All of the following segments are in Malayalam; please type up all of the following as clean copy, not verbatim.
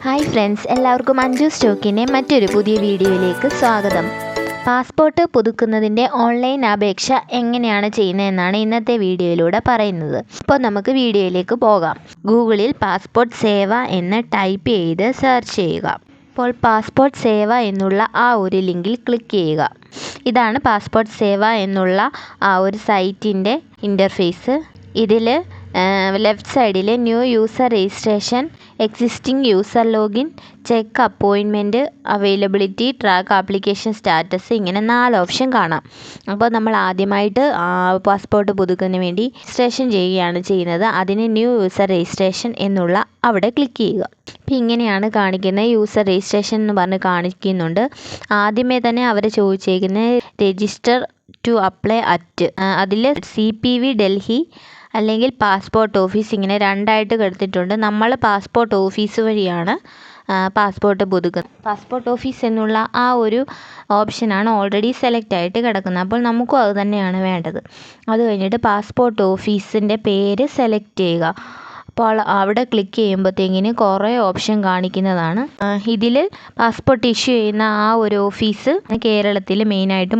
ഹായ് ഫ്രണ്ട്സ്, എല്ലാവർക്കും അഞ്ജു സ്റ്റോക്കിൻ്റെ മറ്റൊരു പുതിയ വീഡിയോയിലേക്ക് സ്വാഗതം. പാസ്പോർട്ട് പുതുക്കുന്നതിൻ്റെ ഓൺലൈൻ അപേക്ഷ എങ്ങനെയാണ് ചെയ്യുന്നതെന്നാണ് ഇന്നത്തെ വീഡിയോയിലൂടെ പറയുന്നത്. അപ്പോൾ നമുക്ക് വീഡിയോയിലേക്ക് പോകാം. ഗൂഗിളിൽ പാസ്പോർട്ട് സേവ എന്ന് ടൈപ്പ് ചെയ്ത് സെർച്ച് ചെയ്യുക. അപ്പോൾ പാസ്പോർട്ട് സേവ എന്നുള്ള ആ ഒരു ലിങ്കിൽ ക്ലിക്ക് ചെയ്യുക. ഇതാണ് പാസ്പോർട്ട് സേവ എന്നുള്ള ആ ഒരു സൈറ്റിൻ്റെ ഇൻ്റർഫേസ്. ഇതിൽ ലെഫ്റ്റ് സൈഡിൽ new user registration, existing user login, check appointment, availability, track application status, ഇങ്ങനെ 4 ഓപ്ഷൻ കാണാം. അപ്പോൾ നമ്മൾ ആദ്യമായിട്ട് പാസ്പോർട്ട് പുതുക്കുന്നതിന് വേണ്ടി രജിസ്ട്രേഷൻ ചെയ്യുകയാണ് ചെയ്യുന്നത്. അതിന് ന്യൂ യൂസർ രജിസ്ട്രേഷൻ എന്നുള്ള അവിടെ ക്ലിക്ക് ചെയ്യുക. അപ്പോൾ ഇങ്ങനെയാണ് കാണിക്കുന്നത്. യൂസർ രജിസ്ട്രേഷൻ എന്ന് പറഞ്ഞ് കാണിക്കുന്നുണ്ട്. ആദ്യമേ തന്നെ അവർ ചോദിച്ചേക്കുന്നത് രജിസ്റ്റർ ടു അപ്ലൈ അറ്റ്, അതിൽ CPV ഡൽഹി അല്ലെങ്കിൽ പാസ്പോർട്ട് ഓഫീസ്, ഇങ്ങനെ 2 ആയിട്ട് കൊടുത്തിട്ടുണ്ട്. നമ്മൾ പാസ്പോർട്ട് ഓഫീസ് വഴിയാണ് പാസ്പോർട്ട് പുതുക്കുന്നത്. പാസ്പോർട്ട് ഓഫീസ് എന്നുള്ള ആ ഒരു ഓപ്ഷനാണ് ഓൾറെഡി സെലക്ട് ആയിട്ട് കിടക്കുന്നത്. അപ്പോൾ നമുക്കും അത് തന്നെയാണ് വേണ്ടത്. അത് കഴിഞ്ഞിട്ട് പാസ്പോർട്ട് ഓഫീസിൻ്റെ പേര് സെലക്ട് ചെയ്യുക. അപ്പോൾ അവിടെ ക്ലിക്ക് ചെയ്യുമ്പോഴത്തേക്കിന് കുറേ ഓപ്ഷൻ കാണിക്കുന്നതാണ്. ഇതിൽ പാസ്പോർട്ട് ഇഷ്യൂ ചെയ്യുന്ന ആ ഒരു ഓഫീസ് കേരളത്തിൽ മെയിനായിട്ടും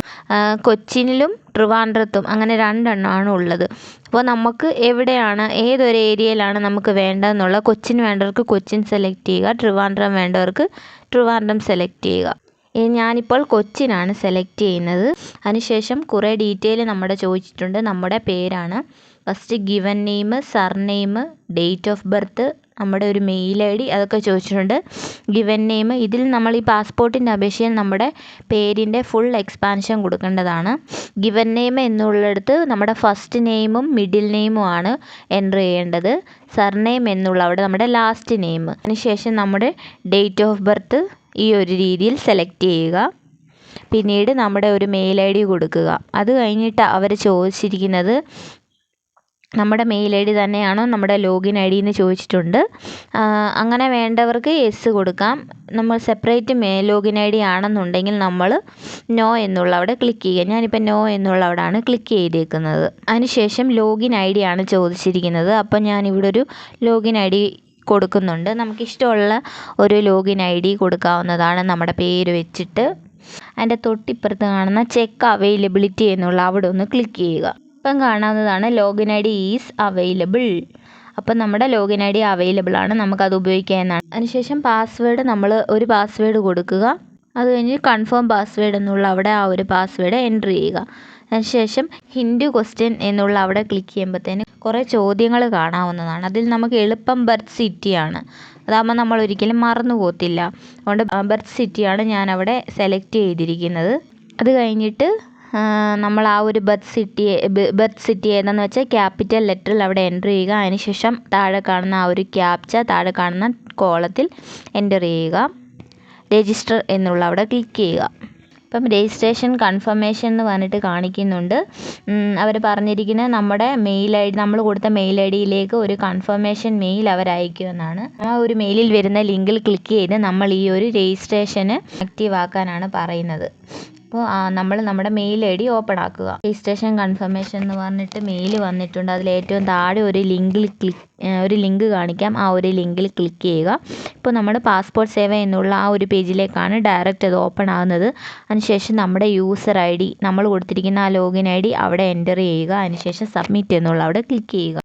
കൊച്ചിനിലും ട്രിവാൻഡ്രത്തും അങ്ങനെ 2 എണ്ണമാണ് ഉള്ളത്. അപ്പോൾ നമുക്ക് എവിടെയാണ്, ഏതൊരു ഏരിയയിലാണ് നമുക്ക് വേണ്ടതെന്നുള്ള, കൊച്ചിൻ വേണ്ടവർക്ക് കൊച്ചിൻ സെലക്ട് ചെയ്യുക, ട്രിവാൻഡ്രം വേണ്ടവർക്ക് ട്രിവാൻഡ്രം സെലക്ട് ചെയ്യുക. ഞാനിപ്പോൾ കൊച്ചിനാണ് സെലക്ട് ചെയ്യുന്നത്. അതിനുശേഷം കുറേ ഡീറ്റെയിൽ നമ്മുടെ ചോദിച്ചിട്ടുണ്ട്. നമ്മുടെ പേരാണ് first, given name, surname, date of birth, നമ്മുടെ ഒരു മെയിൽ ID, അതൊക്കെ ചോദിച്ചിട്ടുണ്ട്. ഗിവൻ നെയിം, ഇതിൽ നമ്മൾ ഈ പാസ്പോർട്ടിൻ്റെ അപേക്ഷയിൽ നമ്മുടെ പേരിൻ്റെ ഫുൾ എക്സ്പാൻഷൻ കൊടുക്കേണ്ടതാണ്. ഗിവൻ നെയിം എന്നുള്ളിടത്ത് നമ്മുടെ ഫസ്റ്റ് നെയിമും മിഡിൽ നെയിമും ആണ് എൻ്റർ ചെയ്യേണ്ടത്. സർനെയിം എന്നുള്ള അവിടെ നമ്മുടെ ലാസ്റ്റ് നെയിം. അതിനുശേഷം നമ്മുടെ ഡേറ്റ് ഓഫ് ബർത്ത് ഈ ഒരു രീതിയിൽ സെലക്ട് ചെയ്യുക. പിന്നീട് നമ്മുടെ ഒരു മെയിൽ ID കൊടുക്കുക. അത് കഴിഞ്ഞിട്ട് അവർ ചോദിച്ചിരിക്കുന്നത് നമ്മുടെ മെയിൽ ID തന്നെയാണോ നമ്മുടെ ലോഗിൻ ID എന്ന് ചോദിച്ചിട്ടുണ്ട്. അങ്ങനെ വേണ്ടവർക്ക് യെസ് കൊടുക്കാം. നമ്മൾ സെപ്പറേറ്റ് ലോഗിൻ ID ആണെന്നുണ്ടെങ്കിൽ നമ്മൾ നോ എന്നുള്ള അവിടെ ക്ലിക്ക് ചെയ്യുക. ഞാനിപ്പോൾ നോ എന്നുള്ള അവിടെയാണ് ക്ലിക്ക് ചെയ്തേക്കുന്നത്. അതിനുശേഷം ലോഗിൻ ID ആണ് ചോദിച്ചിരിക്കുന്നത്. അപ്പോൾ ഞാനിവിടെ ഒരു ലോഗിൻ ID കൊടുക്കുന്നുണ്ട്. നമുക്കിഷ്ടമുള്ള ഒരു ലോഗിൻ ID കൊടുക്കാവുന്നതാണ്. നമ്മുടെ പേര് വെച്ചിട്ട് അതിൻ്റെ തൊട്ടിപ്പുറത്ത് കാണുന്ന ചെക്ക് അവൈലബിലിറ്റി എന്നുള്ള അവിടെ ഒന്ന് ക്ലിക്ക് ചെയ്യുക. ഇപ്പം കാണാവുന്നതാണ് ലോഗിൻ ID ഈസ് അവൈലബിൾ. അപ്പം നമ്മുടെ ലോഗിൻ ID അവൈലബിൾ ആണ്, നമുക്കത് ഉപയോഗിക്കാവുന്നതാണ്. അതിനുശേഷം പാസ്വേഡ്, നമ്മൾ ഒരു പാസ്വേഡ് കൊടുക്കുക. അത് കഴിഞ്ഞ് കൺഫേം പാസ്വേഡ് എന്നുള്ള അവിടെ ആ ഒരു പാസ്വേഡ് എൻ്റർ ചെയ്യുക. അതിനുശേഷം ഹിൻഡ് ക്വസ്റ്റ്യൻ എന്നുള്ള അവിടെ ക്ലിക്ക് ചെയ്യുമ്പോഴത്തേന് കുറേ ചോദ്യങ്ങൾ കാണാവുന്നതാണ്. അതിൽ നമുക്ക് എളുപ്പം ബർത്ത് സിറ്റിയാണ്, അതാകുമ്പോൾ നമ്മൾ ഒരിക്കലും മറന്നു പോകത്തില്ല. അതുകൊണ്ട് ബർത്ത് സിറ്റിയാണ് ഞാൻ അവിടെ സെലക്ട് ചെയ്തിരിക്കുന്നത്. അത് കഴിഞ്ഞിട്ട് നമ്മൾ ആ ഒരു ബർത്ത് സിറ്റി ഏതെന്ന് വെച്ചാൽ ക്യാപിറ്റൽ ലെറ്ററിൽ അവിടെ എൻ്റർ ചെയ്യുക. അതിനുശേഷം താഴെ കാണുന്ന ആ ഒരു ക്യാപ്ച താഴെ കാണുന്ന കോളത്തിൽ എൻ്റർ ചെയ്യുക. രജിസ്റ്റർ എന്നുള്ള അവിടെ ക്ലിക്ക് ചെയ്യുക. ഇപ്പം രജിസ്ട്രേഷൻ കൺഫർമേഷൻ എന്ന് പറഞ്ഞിട്ട് കാണിക്കുന്നുണ്ട്. അവർ പറഞ്ഞിരിക്കുന്നത് നമ്മുടെ മെയിൽ ID, നമ്മൾ കൊടുത്ത മെയിൽ IDയിലേക്ക് ഒരു കൺഫർമേഷൻ മെയിൽ അവർ അയക്കുമെന്നാണ്. ആ ഒരു മെയിലിൽ വരുന്ന ലിങ്കിൽ ക്ലിക്ക് ചെയ്ത് നമ്മൾ ഈ ഒരു രജിസ്ട്രേഷന് ആക്റ്റീവ് ആക്കാനാണ് പറയുന്നത്. അപ്പോൾ നമ്മൾ നമ്മുടെ മെയിൽ ID ഓപ്പൺ ആക്കുക. രജിസ്ട്രേഷൻ കൺഫർമേഷൻ എന്ന് പറഞ്ഞിട്ട് മെയിൽ വന്നിട്ടുണ്ട്. അതിൽ ഏറ്റവും താഴെ ഒരു ലിങ്ക് കാണിക്കാം. ആ ഒരു ലിങ്കിൽ ക്ലിക്ക് ചെയ്യുക. ഇപ്പോൾ നമ്മുടെ പാസ്പോർട്ട് സേവ എന്നുള്ള ആ ഒരു പേജിലേക്കാണ് ഡയറക്റ്റ് അത് ഓപ്പൺ ആകുന്നത്. അതിനുശേഷം നമ്മുടെ യൂസർ ID, നമ്മൾ കൊടുത്തിരിക്കുന്ന ആ ലോഗിൻ ID അവിടെ എൻ്റർ ചെയ്യുക. അതിനുശേഷം സബ്മിറ്റ് എന്നുള്ള അവിടെ ക്ലിക്ക് ചെയ്യുക.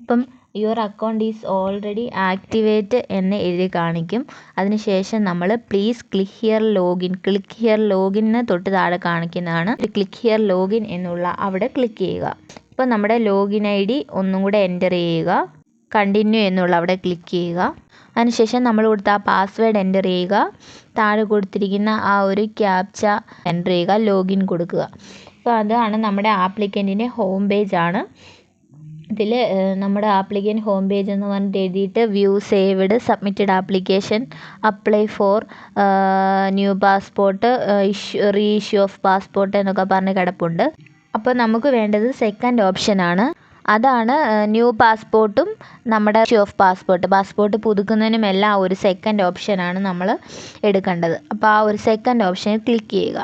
ഇപ്പം your account is already activate എന്ന് എഴുതി കാണിക്കും. അതിനുശേഷം നമ്മൾ പ്ലീസ് ക്ലിക്ക് ഹിയർ ലോഗിന് തൊട്ട് താഴെ കാണിക്കുന്നതാണ്. ക്ലിക്ക് ഹിയർ ലോഗിൻ എന്നുള്ള അവിടെ ക്ലിക്ക് ചെയ്യുക. ഇപ്പം നമ്മുടെ ലോഗിൻ ID ഒന്നും കൂടെ എൻ്റർ ചെയ്യുക. കണ്ടിന്യൂ എന്നുള്ള അവിടെ ക്ലിക്ക് ചെയ്യുക. അതിനുശേഷം നമ്മൾ കൊടുത്ത ആ പാസ്വേഡ് എൻ്റർ ചെയ്യുക. താഴെ കൊടുത്തിരിക്കുന്ന ആ ഒരു ക്യാപ്ച എൻ്റർ ചെയ്യുക. ലോഗിൻ കൊടുക്കുക. അപ്പോൾ അതാണ് നമ്മുടെ ആപ്ലിക്കൻറ്റിൻ്റെ ഹോം പേജാണ്. ഇതിൽ നമ്മുടെ ആപ്ലിക്കൻ്റ് ഹോം പേജ് എന്ന് പറഞ്ഞിട്ട് എഴുതിയിട്ട് view saved, submitted application, apply for new passport, reissue of passport എന്നൊക്കെ പറഞ്ഞ് കിടപ്പുണ്ട്. അപ്പോൾ നമുക്ക് വേണ്ടത് സെക്കൻഡ് ഓപ്ഷനാണ്. അതാണ് ന്യൂ പാസ്പോർട്ടും നമ്മുടെ ഇഷ്യൂ ഓഫ് പാസ്പോർട്ട് പുതുക്കുന്നതിനുമെല്ലാം ഒരു സെക്കൻഡ് ഓപ്ഷനാണ് നമ്മൾ എടുക്കേണ്ടത്. അപ്പോൾ ആ ഒരു സെക്കൻഡ് ഓപ്ഷനിൽ ക്ലിക്ക് ചെയ്യുക.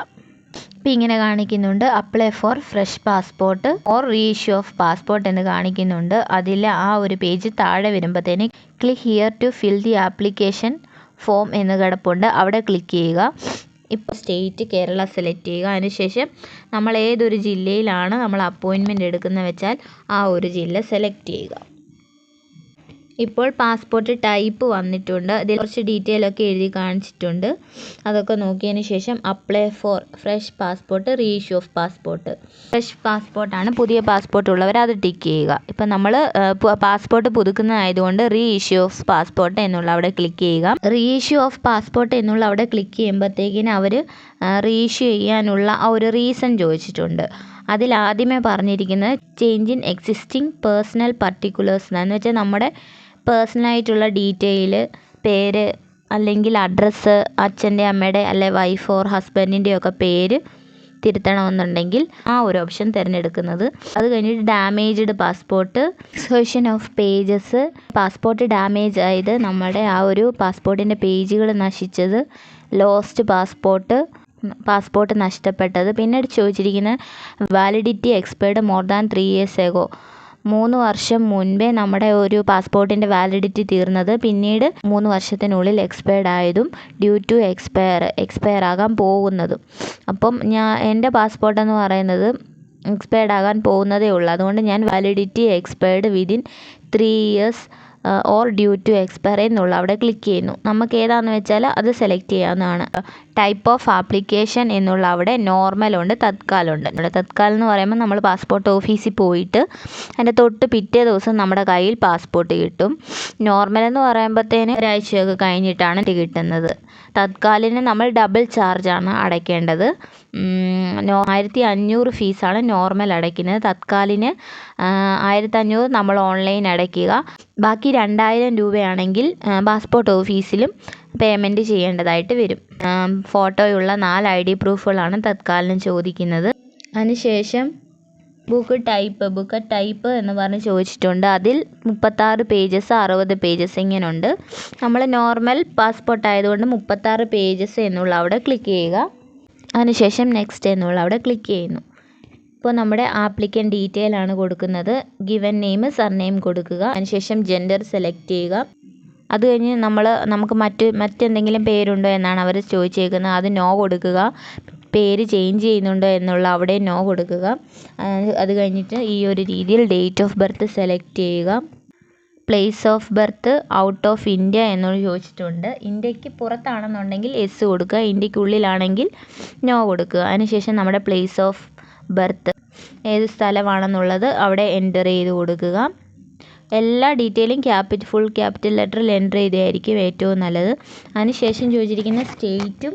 ഇപ്പോൾ ഇങ്ങനെ കാണിക്കുന്നുണ്ട്, apply for fresh passport or reissue of passport എന്ന് കാണിക്കുന്നുണ്ട്. അതിൽ ആ ഒരു പേജ് താഴെ വരുമ്പോഴത്തേന് click here to fill the application form എന്ന് കിടപ്പുണ്ട്, അവിടെ ക്ലിക്ക് ചെയ്യുക. ഇപ്പോൾ സ്റ്റേറ്റ് കേരള സെലക്ട് ചെയ്യുക. അതിനുശേഷം നമ്മൾ ഏതൊരു ജില്ലയിലാണ് നമ്മൾ അപ്പോയിൻമെൻറ്റ് എടുക്കുന്നത് വെച്ചാൽ ആ ഒരു ജില്ല സെലക്ട് ചെയ്യുക. ഇപ്പോൾ പാസ്പോർട്ട് ടൈപ്പ് വന്നിട്ടുണ്ട്. ഇതിൽ കുറച്ച് ഡീറ്റെയിൽ ഒക്കെ എഴുതി കാണിച്ചിട്ടുണ്ട്. അതൊക്കെ നോക്കിയതിന് ശേഷം apply for fresh passport, reissue of passport. Fresh പാസ്പോർട്ടാണ്, പുതിയ പാസ്പോർട്ട് ഉള്ളവർ അത് ടിക്ക് ചെയ്യുക. ഇപ്പം നമ്മൾ പാസ്പോർട്ട് പുതുക്കുന്നതായതുകൊണ്ട് റീഇഷ്യൂ ഓഫ് പാസ്പോർട്ട് എന്നുള്ള അവിടെ ക്ലിക്ക് ചെയ്യുക. റീഇഷ്യൂ ഓഫ് പാസ്പോർട്ട് എന്നുള്ള അവിടെ ക്ലിക്ക് ചെയ്യുമ്പോഴത്തേക്കിന് അവർ റീഇഷ്യൂ ചെയ്യാനുള്ള ആ ഒരു റീസൺ ചോദിച്ചിട്ടുണ്ട്. അതിൽ ആദ്യമേ പറഞ്ഞിരിക്കുന്നത് change in existing personal particulars എന്ന് വെച്ചാൽ നമ്മുടെ പേഴ്സണലായിട്ടുള്ള ഡീറ്റെയിൽ, പേര് അല്ലെങ്കിൽ അഡ്രസ്സ്, അച്ഛൻ്റെ അമ്മയുടെ അല്ലെ വൈഫ് ഓർ ഹസ്ബൻഡിൻ്റെ ഒക്കെ പേര് തിരുത്തണമെന്നുണ്ടെങ്കിൽ ആ ഒരു ഓപ്ഷൻ തിരഞ്ഞെടുക്കുന്നത്. അത് കഴിഞ്ഞിട്ട് damaged passport, exhaustion of pages, passport damage ആയത്, നമ്മുടെ ആ ഒരു പാസ്പോർട്ടിൻ്റെ പേജുകൾ നശിച്ചത്, ലോസ്റ്റ് പാസ്പോർട്ട് നഷ്ടപ്പെട്ടത്. പിന്നീട് ചോദിച്ചിരിക്കുന്നത് validity expired more than 3 years ago, 3 വർഷം മുൻപേ നമ്മുടെ ഒരു പാസ്പോർട്ടിൻ്റെ വാലിഡിറ്റി തീർന്നത് പിന്നീട് 3 വർഷത്തിനുള്ളിൽ എക്സ്പയർഡ് ആയതും, ഡ്യൂ ടു എക്സ്പയർ ആകാൻ പോകുന്നതും. അപ്പം എൻ്റെ പാസ്പോർട്ട് എന്ന് പറയുന്നത് എക്സ്പയർഡ് ആകാൻ പോകുന്നതേ ഉള്ളൂ. അതുകൊണ്ട് ഞാൻ validity expired within 3 years or due to expire എന്നുള്ള അവിടെ ക്ലിക്ക് ചെയ്യുന്നു. നമുക്ക് ഏതാണെന്ന് വെച്ചാൽ അത് സെലക്ട് ചെയ്യാവുന്നതാണ്. ടൈപ്പ് ഓഫ് ആപ്ലിക്കേഷൻ എന്നുള്ള അവിടെ നോർമലുണ്ട്, തത്കാലുണ്ട്. തത്കാൽ എന്ന് പറയുമ്പോൾ നമ്മൾ പാസ്പോർട്ട് ഓഫീസിൽ പോയിട്ട് അതിൻ്റെ തൊട്ട് പിറ്റേ ദിവസം നമ്മുടെ കയ്യിൽ പാസ്പോർട്ട് കിട്ടും. നോർമൽ എന്ന് പറയുമ്പോഴത്തേന് ഒരാഴ്ചയൊക്കെ കഴിഞ്ഞിട്ടാണ് കിട്ടുന്നത്. തത്കാലിന് നമ്മൾ ഡബിൾ ചാർജാണ് അടയ്ക്കേണ്ടത്. 1500 ഫീസാണ് നോർമൽ അടയ്ക്കുന്നത്. തത്കാലിന് 1500 നമ്മൾ ഓൺലൈൻ അടയ്ക്കുക. ബാക്കി 2000 രൂപയാണെങ്കിൽ പാസ്പോർട്ട് ഓഫീസിലും പേയ്മെൻറ്റ് ചെയ്യേണ്ടതായിട്ട് വരും. ഫോട്ടോയുള്ള 4 ID പ്രൂഫുകളാണ് തത്കാലിന് ചോദിക്കുന്നത്. അതിനുശേഷം ബുക്ക് ടൈപ്പ് എന്ന് പറഞ്ഞ് ചോദിച്ചിട്ടുണ്ട്. അതിൽ 36 പേജസ്, 60 പേജസ് ഇങ്ങനെയുണ്ട്. നമ്മൾ നോർമൽ പാസ്പോർട്ട് ആയതുകൊണ്ട് 36 പേജസ് എന്നുള്ള അവിടെ ക്ലിക്ക് ചെയ്യുക. അതിനുശേഷം നെക്സ്റ്റ് എന്നുള്ള അവിടെ ക്ലിക്ക് ചെയ്യുന്നു. ഇപ്പോൾ നമ്മുടെ ആപ്ലിക്കൻ്റ് ഡീറ്റെയിൽ ആണ് കൊടുക്കുന്നത്. ഗിവൻ നെയിം, സർനെയിം കൊടുക്കുക. അതിനുശേഷം ജെൻഡർ സെലക്ട് ചെയ്യുക. അത് കഴിഞ്ഞ് നമുക്ക് മറ്റെന്തെങ്കിലും പേരുണ്ടോ എന്നാണ് അവർ ചോദിച്ചേക്കുന്നത്. അത് നോ കൊടുക്കുക. പേര് ചേഞ്ച് ചെയ്യുന്നുണ്ടോ എന്നുള്ള അവിടെ നോ കൊടുക്കുക. അത് കഴിഞ്ഞിട്ട് ഈ ഒരു രീതിയിൽ ഡേറ്റ് ഓഫ് ബർത്ത് സെലക്ട് ചെയ്യുക. Place of birth out of India എന്നോട് ചോദിച്ചിട്ടുണ്ട്. ഇന്ത്യക്ക് പുറത്താണെന്നുണ്ടെങ്കിൽ എസ് കൊടുക്കുക, ഇന്ത്യക്കുള്ളിലാണെങ്കിൽ നോ കൊടുക്കുക. അതിനുശേഷം നമ്മുടെ പ്ലേസ് ഓഫ് ബർത്ത് ഏത് സ്ഥലമാണെന്നുള്ളത് അവിടെ എൻ്റർ ചെയ്ത് കൊടുക്കുക. എല്ലാ ഡീറ്റെയിലും ഫുൾ ക്യാപിറ്റൽ ലെറ്ററിൽ എൻ്റർ ചെയ്തായിരിക്കും ഏറ്റവും നല്ലത്. അതിനുശേഷം ചോദിച്ചിരിക്കുന്ന സ്റ്റേറ്റും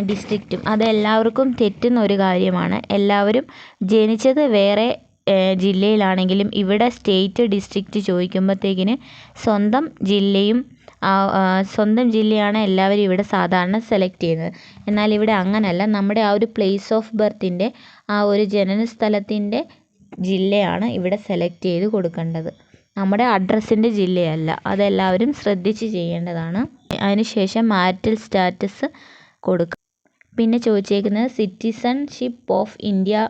ഡിസ്ട്രിക്റ്റും അതെല്ലാവർക്കും തെറ്റുന്ന ഒരു കാര്യമാണ്. എല്ലാവരും ജനിച്ചത് വേറെ ജില്ലയിലാണെങ്കിലും ഇവിടെ സ്റ്റേറ്റ്, ഡിസ്ട്രിക്റ്റ് ചോദിക്കുമ്പോഴത്തേക്കിന് സ്വന്തം ജില്ലയാണ് എല്ലാവരും ഇവിടെ സാധാരണ സെലക്ട് ചെയ്യുന്നത്. എന്നാൽ ഇവിടെ അങ്ങനല്ല. നമ്മുടെ ആ ഒരു പ്ലേസ് ഓഫ് ബർത്തിൻ്റെ ആ ഒരു ജനന സ്ഥലത്തിൻ്റെ ജില്ലയാണ് ഇവിടെ സെലക്ട് ചെയ്ത് കൊടുക്കേണ്ടത്. നമ്മുടെ അഡ്രസ്സിൻ്റെ ജില്ലയല്ല. അതെല്ലാവരും ശ്രദ്ധിച്ച് ചെയ്യേണ്ടതാണ്. അതിനുശേഷം മാരിറ്റൽ സ്റ്റാറ്റസ് കൊടുക്കുക. പിന്നെ ചോദിച്ചേക്കുന്നത് സിറ്റിസൺഷിപ്പ് ഓഫ് ഇന്ത്യ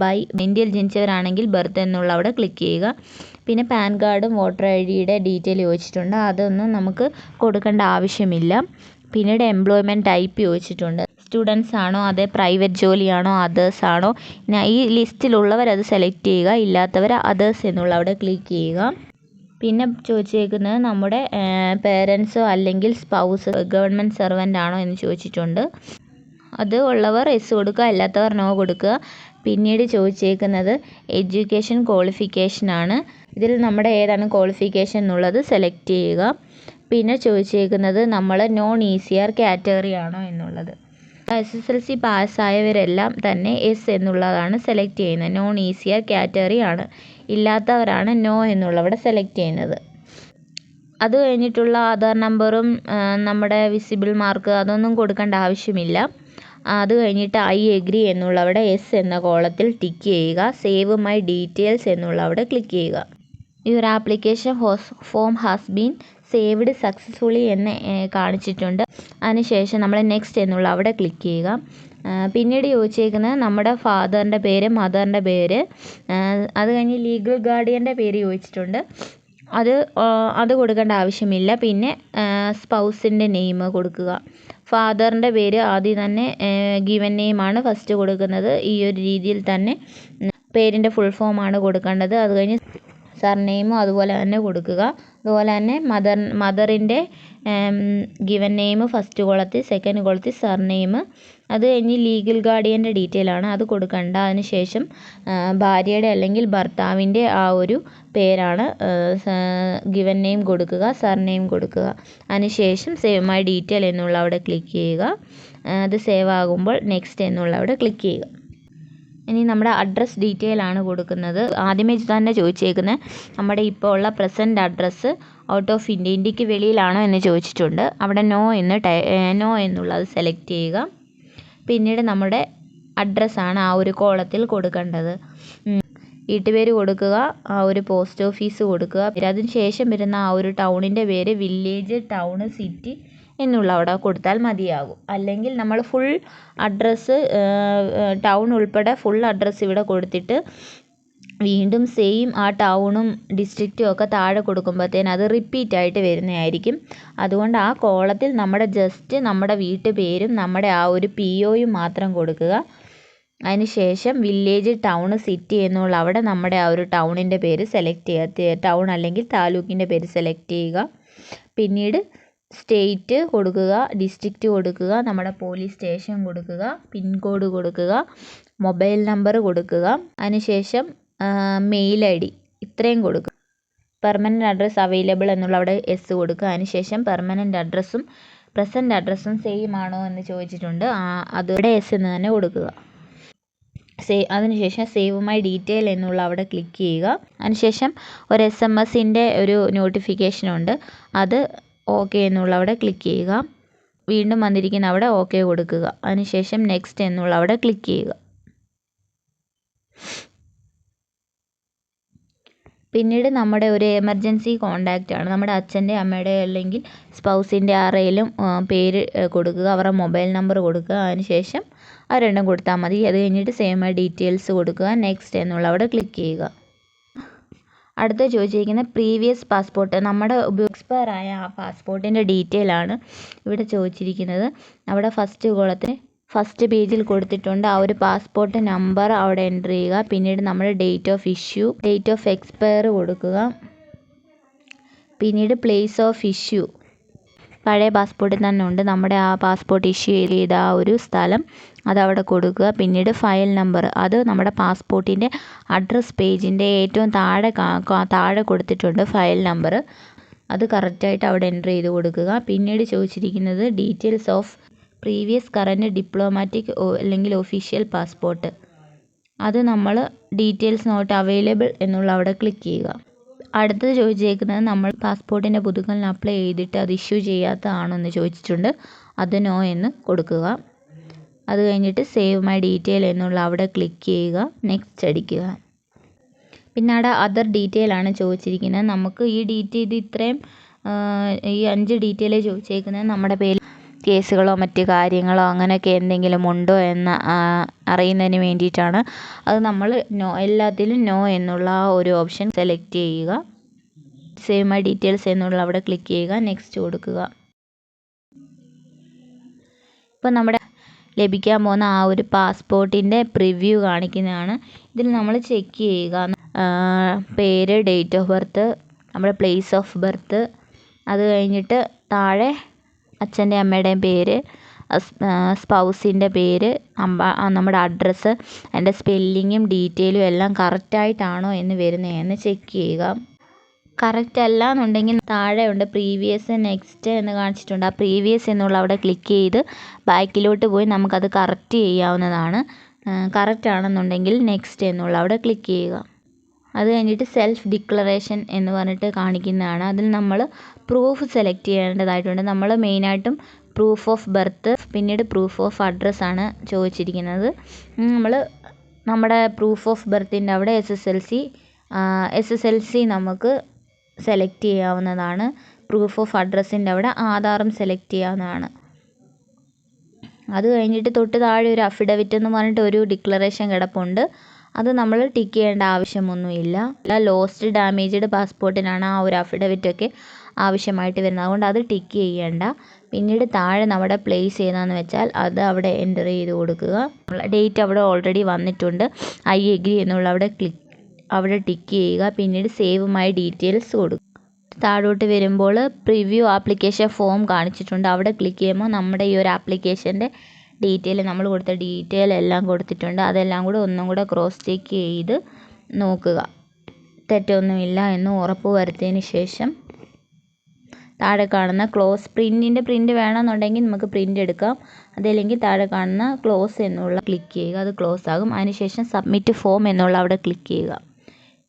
ബൈ, ഇന്ത്യയിൽ ജനിച്ചവരാണെങ്കിൽ ബർത്ത് എന്നുള്ള അവിടെ ക്ലിക്ക് ചെയ്യുക. പിന്നെ പാൻ കാർഡും വോട്ടർ ID ഡീറ്റെയിൽ ചോദിച്ചിട്ടുണ്ട്. അതൊന്നും നമുക്ക് കൊടുക്കേണ്ട ആവശ്യമില്ല. പിന്നീട് എംപ്ലോയ്മെൻറ്റ് ടൈപ്പ് ചോദിച്ചിട്ടുണ്ട്. സ്റ്റുഡൻസ് ആണോ, അതേ പ്രൈവറ്റ് ജോലിയാണോ, അതേഴ്സ് ആണോ. ഈ ലിസ്റ്റിലുള്ളവർ അത് സെലക്ട് ചെയ്യുക, ഇല്ലാത്തവർ അതേഴ്സ് എന്നുള്ള അവിടെ ക്ലിക്ക് ചെയ്യുക. പിന്നെ ചോദിച്ചേക്കുന്നത് നമ്മുടെ പേരൻസോ അല്ലെങ്കിൽ സ്പൗസ് ഗവൺമെൻറ് സെർവൻ്റ് ആണോ എന്ന് ചോദിച്ചിട്ടുണ്ട്. അത് ഉള്ളവർ എസ് കൊടുക്കുക, അല്ലാത്തവർ നോ കൊടുക്കുക. പിന്നീട് ചോദിച്ചേക്കുന്നത് എഡ്യൂക്കേഷൻ ക്വാളിഫിക്കേഷനാണ്. ഇതിൽ നമ്മുടെ ഏതാണ് ക്വാളിഫിക്കേഷൻ എന്നുള്ളത് സെലക്ട് ചെയ്യുക. പിന്നെ ചോദിച്ചേക്കുന്നത് നമ്മൾ നോൺ ECR കാറ്റഗറി ആണോ എന്നുള്ളത്. SSLC പാസ്സായവരെല്ലാം തന്നെ എസ് എന്നുള്ളതാണ് സെലക്ട് ചെയ്യുന്നത്. നോൺ ECR കാറ്റഗറി ആണ്. ഇല്ലാത്തവരാണ് നോ എന്നുള്ളവിടെ സെലക്ട് ചെയ്യുന്നത്. അത് കഴിഞ്ഞിട്ടുള്ള ആധാർ നമ്പറും നമ്മുടെ വിസിബിൾ മാർക്ക് അതൊന്നും കൊടുക്കേണ്ട ആവശ്യമില്ല. അത് കഴിഞ്ഞിട്ട് ഐ എഗ്രി എന്നുള്ളവിടെ എസ് എന്ന കോളത്തിൽ ടിക്ക് ചെയ്യുക. സേവ് മൈ ഡീറ്റെയിൽസ് എന്നുള്ളവിടെ ക്ലിക്ക് ചെയ്യുക. Your application form has been saved successfully എന്ന് കാണിച്ചിട്ടുണ്ട്. അതിനുശേഷം നമ്മൾ നെക്സ്റ്റ് എന്നുള്ള അവിടെ ക്ലിക്ക് ചെയ്യുക. പിന്നീട് ചോദിച്ചേക്കുന്നത് നമ്മുടെ ഫാദറിൻ്റെ പേര്, മദറിൻ്റെ പേര്, അത് കഴിഞ്ഞ് ലീഗൽ ഗാർഡിയൻ്റെ പേര് ചോദിച്ചിട്ടുണ്ട്. അത് കൊടുക്കേണ്ട ആവശ്യമില്ല. പിന്നെ സ്പൗസിൻ്റെ നെയിം കൊടുക്കുക. ഫാദറിൻ്റെ പേര് ആദ്യം തന്നെ ഗിവൻ നെയിമാണ് ഫസ്റ്റ് കൊടുക്കുന്നത്. ഈ ഒരു രീതിയിൽ തന്നെ പേരിൻ്റെ ഫുൾ ഫോമാണ് കൊടുക്കേണ്ടത്. അത് കഴിഞ്ഞ് സർനെയിമും അതുപോലെ തന്നെ കൊടുക്കുക. അതുപോലെ തന്നെ മദറിൻ്റെ ഗിവൻ നെയിം ഫസ്റ്റ് കോളത്തിൽ, സെക്കൻഡ് കോളത്തിൽ സർനെയിം. അത് കഴിഞ്ഞ് ലീഗൽ ഗാർഡിയൻ്റെ ഡീറ്റെയിൽ ആണ്, അത് കൊടുക്കണ്ട. അതിനുശേഷം ഭാര്യയുടെ അല്ലെങ്കിൽ ഭർത്താവിൻ്റെ ആ ഒരു പേരാണ് ഗിവൻ നെയിം കൊടുക്കുക, സർനെയിം കൊടുക്കുക. അതിനുശേഷം സേവ് മൈ ഡീറ്റെയിൽ എന്നുള്ള അവിടെ ക്ലിക്ക് ചെയ്യുക. അത് സേവ് ആകുമ്പോൾ നെക്സ്റ്റ് എന്നുള്ള അവിടെ ക്ലിക്ക് ചെയ്യുക. ഇനി നമ്മുടെ അഡ്രസ്സ് ഡീറ്റെയിൽ ആണ് കൊടുക്കുന്നത്. ആദ്യമേ തന്നെ ചോദിച്ചേക്കുന്നത് നമ്മുടെ ഇപ്പോൾ ഉള്ള പ്രസൻറ്റ് അഡ്രസ്സ് ഔട്ട് ഓഫ് ഇന്ത്യക്ക് വെളിയിലാണോ എന്ന് ചോദിച്ചിട്ടുണ്ട്. അവിടെ നോ എന്നുള്ളത് സെലക്ട് ചെയ്യുക. പിന്നീട് നമ്മുടെ അഡ്രസ്സാണ് ആ ഒരു കോളത്തിൽ കൊടുക്കേണ്ടത്. വീട്ടുപേര് കൊടുക്കുക, ആ ഒരു പോസ്റ്റ് ഓഫീസ് കൊടുക്കുക. അതിന് ശേഷം വരുന്ന ആ ഒരു ടൗണിൻ്റെ പേര് വില്ലേജ്, ടൗൺ, സിറ്റി എന്നുള്ള അവിടെ കൊടുത്താൽ മതിയാകും. അല്ലെങ്കിൽ നമ്മൾ ഫുൾ അഡ്രസ്സ് ടൗൺ ഉൾപ്പെടെ ഫുൾ അഡ്രസ്സ് ഇവിടെ കൊടുത്തിട്ട് വീണ്ടും സെയിം ആ ടൗണും ഡിസ്ട്രിക്റ്റും ഒക്കെ താഴെ കൊടുക്കുമ്പോഴത്തേന് അത് റിപ്പീറ്റ് ആയിട്ട് വരുന്നതായിരിക്കും. അതുകൊണ്ട് ആ കോളത്തിൽ നമ്മുടെ വീട്ടുപേരും നമ്മുടെ ആ ഒരു POയും മാത്രം കൊടുക്കുക. അതിനുശേഷം വില്ലേജ്, ടൗൺ, സിറ്റി എന്നുള്ള അവിടെ നമ്മുടെ ആ ഒരു ടൗണിൻ്റെ പേര് സെലക്ട് ചെയ്യുക. ടൗൺ അല്ലെങ്കിൽ താലൂക്കിൻ്റെ പേര് സെലക്ട് ചെയ്യുക. പിന്നീട് സ്റ്റേറ്റ് കൊടുക്കുക, ഡിസ്ട്രിക്റ്റ് കൊടുക്കുക, നമ്മുടെ പോലീസ് സ്റ്റേഷൻ കൊടുക്കുക, പിൻകോഡ് കൊടുക്കുക, മൊബൈൽ നമ്പർ കൊടുക്കുക. അതിനുശേഷം മെയിൽ ID ഇത്രയും കൊടുക്കുക. പെർമനൻറ്റ് അഡ്രസ്സ് അവൈലബിൾ എന്നുള്ള അവിടെ S കൊടുക്കുക. അതിനുശേഷം പെർമനൻറ്റ് അഡ്രസ്സും പ്രസൻറ്റ് അഡ്രസ്സും സെയിം ആണോ എന്ന് ചോദിച്ചിട്ടുണ്ട്. അതിവിടെ S എന്ന് തന്നെ കൊടുക്കുക. അതിനുശേഷം സേവ് മൈ ഡീറ്റെയിൽ എന്നുള്ള അവിടെ ക്ലിക്ക് ചെയ്യുക. അതിനുശേഷം ഒരു SMS-ൻ്റെ ഒരു നോട്ടിഫിക്കേഷൻ ഉണ്ട്, അത് ഓക്കെ എന്നുള്ള അവിടെ ക്ലിക്ക് ചെയ്യുക. വീണ്ടും വന്നിരിക്കുന്ന അവിടെ ഓക്കെ കൊടുക്കുക. അതിനുശേഷം നെക്സ്റ്റ് എന്നുള്ള അവിടെ ക്ലിക്ക് ചെയ്യുക. പിന്നീട് നമ്മുടെ ഒരു എമർജൻസി കോണ്ടാക്റ്റ് ആണ്, നമ്മുടെ അച്ഛൻ്റെ, അമ്മയുടെ അല്ലെങ്കിൽ സ്പൗസിൻ്റെ ആരെങ്കിലും പേര് കൊടുക്കുക, അവരുടെ മൊബൈൽ നമ്പർ കൊടുക്കുക. അതിനുശേഷം അത് രണ്ടും കൊടുത്താൽ മതി. അത് കഴിഞ്ഞിട്ട് സേവ് മൈ ഡീറ്റെയിൽസ് കൊടുക്കുക. നെക്സ്റ്റ് എന്നുള്ള അവിടെ ക്ലിക്ക് ചെയ്യുക. അടുത്ത ചോദിച്ചിരിക്കുന്ന പ്രീവിയസ് പാസ്പോർട്ട്, നമ്മുടെ എക്സ്പയർ ആയ ആ പാസ്പോർട്ടിൻ്റെ ഡീറ്റെയിൽ ആണ് ഇവിടെ ചോദിച്ചിരിക്കുന്നത്. അവിടെ ഫസ്റ്റ് കോളത്തിന് ഫസ്റ്റ് പേജിൽ കൊടുത്തിട്ടുണ്ട്. ആ ഒരു പാസ്പോർട്ട് നമ്പർ അവിടെ എൻ്റർ ചെയ്യുക. പിന്നീട് നമ്മുടെ date of issue, date of expire കൊടുക്കുക. പിന്നീട് പ്ലേസ് ഓഫ് ഇഷ്യൂ പഴയ പാസ്പോർട്ടിൽ തന്നെ ഉണ്ട്, നമ്മുടെ ആ പാസ്പോർട്ട് ഇഷ്യൂ ചെയ്ത ആ ഒരു സ്ഥലം അതവിടെ കൊടുക്കുക. പിന്നീട് ഫയൽ നമ്പർ, അത് നമ്മുടെ പാസ്പോർട്ടിൻ്റെ അഡ്രസ് പേജിൻ്റെ ഏറ്റവും താഴെ കൊടുത്തിട്ടുണ്ട് ഫയൽ നമ്പർ, അത് കറക്റ്റായിട്ട് അവിടെ എൻ്റർ ചെയ്ത് കൊടുക്കുക. പിന്നീട് ചോദിച്ചിരിക്കുന്നത് details of previous current diplomatic അല്ലെങ്കിൽ ഒഫീഷ്യൽ പാസ്പോർട്ട്, അത് നമ്മൾ ഡീറ്റെയിൽസ് നോട്ട് അവൈലബിൾ എന്നുള്ള അവിടെ ക്ലിക്ക് ചെയ്യുക. അടുത്തത് ചോദിച്ചേക്കുന്നത് നമ്മൾ പാസ്പോർട്ടിൻ്റെ പുതുക്കലിന് അപ്ലൈ ചെയ്തിട്ട് അത് ഇഷ്യൂ ചെയ്യാത്തതാണോ എന്ന് ചോദിച്ചിട്ടുണ്ട്, അത് നോ എന്ന് കൊടുക്കുക. അത് കഴിഞ്ഞിട്ട് സേവ് മൈ ഡീറ്റെയിൽ എന്നുള്ള അവിടെ ക്ലിക്ക് ചെയ്യുക, നെക്സ്റ്റ് അടിക്കുക. പിന്നെ അവിടെ അതർ ഡീറ്റെയിൽ ആണ് ചോദിച്ചിരിക്കുന്നത്. നമുക്ക് ഇത് ഇത്രയും ഈ 5 ഡീറ്റെയിൽ ചോദിച്ചേക്കുന്നത് നമ്മുടെ പേരിൽ കേസുകളോ മറ്റ് കാര്യങ്ങളോ അങ്ങനെയൊക്കെ എന്തെങ്കിലും ഉണ്ടോ എന്ന് അറിയുന്നതിന് വേണ്ടിയിട്ടാണ്. അത് നമ്മൾ എല്ലാത്തിലും നോ എന്നുള്ള ആ ഒരു ഓപ്ഷൻ സെലക്ട് ചെയ്യുക. സേവ് മൈ ഡീറ്റെയിൽസ് എന്നുള്ള അവിടെ ക്ലിക്ക് ചെയ്യുക, നെക്സ്റ്റ് കൊടുക്കുക. ഇപ്പോൾ നമ്മുടെ ലഭിക്കാൻ പോകുന്ന ആ ഒരു പാസ്പോർട്ടിൻ്റെ പ്രിവ്യൂ കാണിക്കുന്നതാണ്. ഇതിൽ നമ്മൾ ചെക്ക് ചെയ്യുക പേര്, ഡേറ്റ് ഓഫ് ബർത്ത്, നമ്മുടെ പ്ലേസ് ഓഫ് ബർത്ത്, അത് കഴിഞ്ഞിട്ട് താഴെ അച്ഛൻ്റെ അമ്മയുടെയും പേര്, സ്പൗസിൻ്റെ പേര്, നമ്മുടെ അഡ്രസ്സ്, അതിൻ്റെ സ്പെല്ലിങ്ങും ഡീറ്റെയിലും എല്ലാം കറക്റ്റായിട്ടാണോ എന്ന് വരുന്നതെന്ന് ചെക്ക് ചെയ്യുക. കറക്റ്റ് അല്ല എന്നുണ്ടെങ്കിൽ താഴെ ഉണ്ട് പ്രീവിയസ്, നെക്സ്റ്റ് എന്ന് കാണിച്ചിട്ടുണ്ട്. ആ പ്രീവിയസ് എന്നുള്ള അവിടെ ക്ലിക്ക് ചെയ്ത് ബാക്കിലോട്ട് പോയി നമുക്കത് കറക്റ്റ് ചെയ്യാവുന്നതാണ്. കറക്റ്റ് ആണെന്നുണ്ടെങ്കിൽ നെക്സ്റ്റ് എന്നുള്ള അവിടെ ക്ലിക്ക് ചെയ്യുക. അത് കഴിഞ്ഞിട്ട് സെൽഫ് ഡിക്ലറേഷൻ എന്ന് പറഞ്ഞിട്ട് കാണിക്കുന്നതാണ്. അതിൽ നമ്മൾ പ്രൂഫ് സെലക്ട് ചെയ്യേണ്ടതായിട്ടുണ്ട്. നമ്മൾ മെയിനായിട്ടും പ്രൂഫ് ഓഫ് ബർത്ത്, പിന്നീട് പ്രൂഫ് ഓഫ് അഡ്രസ്സാണ് ചോദിച്ചിരിക്കുന്നത്. നമ്മൾ നമ്മുടെ പ്രൂഫ് ഓഫ് ബർത്തിൻ്റെ അവിടെ SSLC നമുക്ക് സെലക്ട് ചെയ്യാവുന്നതാണ്. പ്രൂഫ് ഓഫ് അഡ്രസ്സിൻ്റെ അവിടെ ആധാറും സെലക്ട് ചെയ്യാവുന്നതാണ്. അത് കഴിഞ്ഞിട്ട് തൊട്ട് താഴെ ഒരു അഫിഡവിറ്റ് എന്ന് പറഞ്ഞിട്ട് ഒരു ഡിക്ലറേഷൻ കിടപ്പുണ്ട്. അത് നമ്മൾ ടിക്ക് ചെയ്യേണ്ട ആവശ്യമൊന്നുമില്ല. ലോസ്റ്റ് ഡാമേജ്ഡ് പാസ്പോർട്ടിനാണ് ആ ഒരു അഫിഡവിറ്റൊക്കെ ആവശ്യമായിട്ട് വരുന്നത്. അതുകൊണ്ട് അത് ടിക്ക് ചെയ്യേണ്ട. പിന്നീട് താഴെ നമ്മുടെ പ്ലേസ് ഏതാണെന്ന് വെച്ചാൽ അത് അവിടെ എൻ്റർ ചെയ്ത് കൊടുക്കുക. ഡേറ്റ് അവിടെ ഓൾറെഡി വന്നിട്ടുണ്ട്. ഐ എഗ്രി എന്നുള്ള അവിടെ ടിക്ക് ചെയ്യുക. പിന്നീട് സേവ് മൈ ഡീറ്റെയിൽസ് കൊടുക്കുക. താഴോട്ട് വരുമ്പോൾ പ്രിവ്യൂ ആപ്ലിക്കേഷൻ ഫോം കാണിച്ചിട്ടുണ്ട്. അവിടെ ക്ലിക്ക് ചെയ്യുമ്പോൾ നമ്മുടെ ഈ ഒരു ആപ്ലിക്കേഷൻ്റെ ഡീറ്റെയിൽ, നമ്മൾ കൊടുത്ത ഡീറ്റെയിൽ എല്ലാം കൊടുത്തിട്ടുണ്ട്. അതെല്ലാം കൂടെ ഒന്നും കൂടെ ക്രോസ് ചെക്ക് ചെയ്ത് നോക്കുക. തെറ്റൊന്നുമില്ല എന്ന് ഉറപ്പ് വരുത്തിയതിന് ശേഷം താഴെ കാണുന്ന ക്ലോസ്, പ്രിൻ്റ് വേണമെന്നുണ്ടെങ്കിൽ നമുക്ക് പ്രിൻ്റ് എടുക്കാം. അതല്ലെങ്കിൽ താഴെ കാണുന്ന ക്ലോസ് എന്നുള്ള ക്ലിക്ക് ചെയ്യുക. അത് ക്ലോസ് ആകും. അതിനുശേഷം സബ്മിറ്റ് ഫോം എന്നുള്ള അവിടെ ക്ലിക്ക് ചെയ്യുക.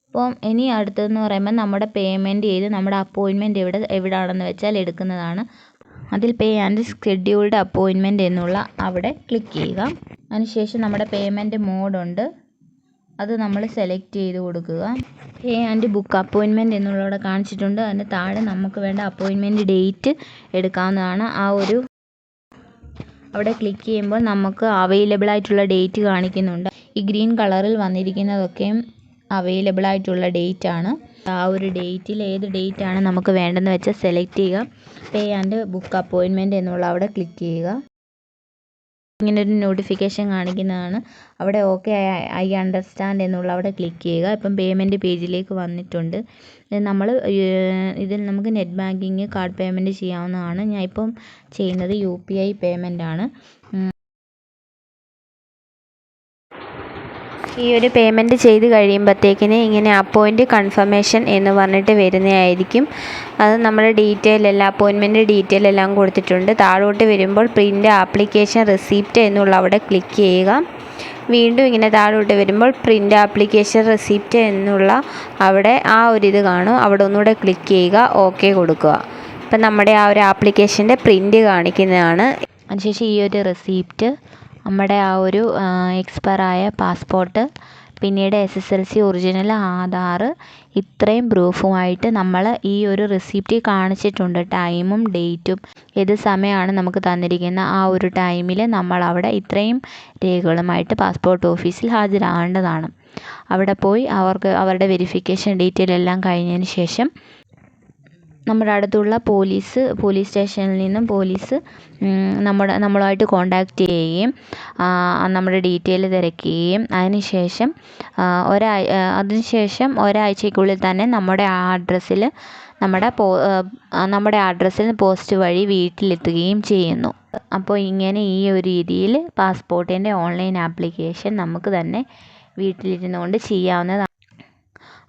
അപ്പം ഇനി അടുത്തതെന്ന് പറയുമ്പോൾ നമ്മുടെ പേയ്മെൻറ്റ് ചെയ്ത് നമ്മുടെ അപ്പോയിൻമെൻറ്റ് എവിടെയാണെന്ന് വെച്ചാൽ എടുക്കുന്നതാണ്. അതിൽ പേ ആൻഡ് ഷെഡ്യൂൾഡ് അപ്പോയിൻമെൻറ്റ് എന്നുള്ള അവിടെ ക്ലിക്ക് ചെയ്യുക. അതിനുശേഷം നമ്മുടെ പേയ്മെൻറ്റ് മോഡുണ്ട്, അത് നമ്മൾ സെലക്ട് ചെയ്ത് കൊടുക്കുക. പേ ആൻഡ് ബുക്ക് അപ്പോയിൻമെൻറ്റ് എന്നുള്ളവിടെ കാണിച്ചിട്ടുണ്ട്. അതിന് താഴെ നമുക്ക് വേണ്ട അപ്പോയിൻമെൻറ്റ് ഡേറ്റ് എടുക്കാവുന്നതാണ്. അവിടെ ക്ലിക്ക് ചെയ്യുമ്പോൾ നമുക്ക് അവൈലബിൾ ആയിട്ടുള്ള ഡേറ്റ് കാണിക്കുന്നുണ്ട്. ഈ ഗ്രീൻ കളറിൽ വന്നിരിക്കുന്നതൊക്കെയും അവൈലബിൾ ആയിട്ടുള്ള ഡേറ്റ് ആണ്. ആ ഒരു ഡേറ്റിൽ ഏത് ഡേറ്റ് ആണ് നമുക്ക് വേണ്ടതെന്ന് വെച്ചാൽ സെലക്ട് ചെയ്യുക. പേ ആൻഡ് ബുക്ക് അപ്പോയിൻമെൻറ്റ് എന്നുള്ള അവിടെ ക്ലിക്ക് ചെയ്യുക. ഇങ്ങനൊരു നോട്ടിഫിക്കേഷൻ കാണിക്കുന്നതാണ്. അവിടെ ഓക്കെ ഐ അണ്ടർസ്റ്റാൻഡ് എന്നുള്ള അവിടെ ക്ലിക്ക് ചെയ്യുക. ഇപ്പം പേയ്മെൻറ്റ് പേജിലേക്ക് വന്നിട്ടുണ്ട്. ഇതിൽ നമുക്ക് നെറ്റ് ബാങ്കിങ്, കാർഡ് പേയ്മെൻറ്റ് ചെയ്യാവുന്നതാണ്. ഞാൻ ഇപ്പം ചെയ്യുന്നത് UPI പേയ്മെൻ്റ് ആണ്. ഈ ഒരു പേയ്മെൻറ്റ് ചെയ്ത് കഴിയുമ്പോഴത്തേക്കിന് ഇങ്ങനെ അപ്പോയിൻറ്റ് കൺഫർമേഷൻ എന്ന് പറഞ്ഞിട്ട് വരുന്നതായിരിക്കും. അത് നമ്മുടെ അപ്പോയിൻമെൻറ്റ് ഡീറ്റെയിൽ എല്ലാം കൊടുത്തിട്ടുണ്ട്. താഴോട്ട് വരുമ്പോൾ പ്രിൻ്റ് ആപ്ലിക്കേഷൻ റെസിപ്റ്റ് എന്നുള്ള അവിടെ ക്ലിക്ക് ചെയ്യുക. വീണ്ടും ഇങ്ങനെ താഴോട്ട് വരുമ്പോൾ പ്രിൻ്റ് ആപ്ലിക്കേഷൻ റെസിപ്റ്റ് എന്നുള്ള അവിടെ ആ ഒരു ഇത് കാണും. അവിടെ ഒന്നുകൂടെ ക്ലിക്ക് ചെയ്യുക, ഓക്കെ കൊടുക്കുക. ഇപ്പം നമ്മുടെ ആ ഒരു ആപ്ലിക്കേഷൻ്റെ പ്രിൻ്റ് കാണിക്കുന്നതാണ്. അതിനുശേഷം ഈ ഒരു റെസിപ്റ്റ്, നമ്മുടെ ആ ഒരു എക്സ്പയർ ആയ പാസ്പോർട്ട്, പിന്നീട് SSLC ഒറിജിനൽ, ആധാർ, ഇത്രയും പ്രൂഫുമായിട്ട് നമ്മൾ ഈ ഒരു റെസിപ്റ്റ് കാണിച്ചിട്ടുണ്ട്. ടൈമും ഡേറ്റും ഏത് സമയമാണ് നമുക്ക് തന്നിരിക്കുന്ന ആ ഒരു ടൈമിൽ നമ്മൾ അവിടെ ഇത്രയും രേഖകളുമായിട്ട് പാസ്പോർട്ട് ഓഫീസിൽ ഹാജരാകേണ്ടതാണ്. അവിടെ പോയി അവരുടെ വെരിഫിക്കേഷൻ ഡീറ്റെയിൽ എല്ലാം കഴിഞ്ഞതിന് ശേഷം നമ്മുടെ അടുത്തുള്ള പോലീസ് സ്റ്റേഷനിൽ നിന്നും പോലീസ് നമ്മളുമായിട്ട് കോണ്ടാക്റ്റ് ചെയ്യുകയും നമ്മുടെ ഡീറ്റെയിൽ തിരക്കുകയും അതിനുശേഷം ഒരാഴ്ചയ്ക്കുള്ളിൽ തന്നെ നമ്മുടെ അഡ്രസ്സിൽ പോസ്റ്റ് വഴി വീട്ടിലെത്തുകയും ചെയ്യുന്നു. അപ്പോൾ ഇങ്ങനെ ഈ ഒരു രീതിയിൽ പാസ്പോർട്ടിൻ്റെ ഓൺലൈൻ ആപ്ലിക്കേഷൻ നമുക്ക് തന്നെ വീട്ടിലിരുന്നു കൊണ്ട് ചെയ്യാവുന്നതാണ്.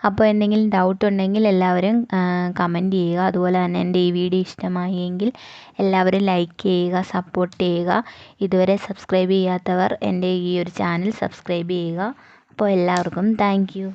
അപ്പോൾ എന്തെങ്കിലും ഡൗട്ട് ഉണ്ടെങ്കിൽ എല്ലാവരും കമൻറ്റ് ചെയ്യുക. അതുപോലെ തന്നെ എൻ്റെ ഈ വീഡിയോ ഇഷ്ടമായി എങ്കിൽ എല്ലാവരും ലൈക്ക് ചെയ്യുക, സപ്പോർട്ട് ചെയ്യുക. ഇതുവരെ സബ്സ്ക്രൈബ് ചെയ്യാത്തവർ എൻ്റെ ഈ ഒരു ചാനൽ സബ്സ്ക്രൈബ് ചെയ്യുക. അപ്പോൾ എല്ലാവർക്കും താങ്ക് യു.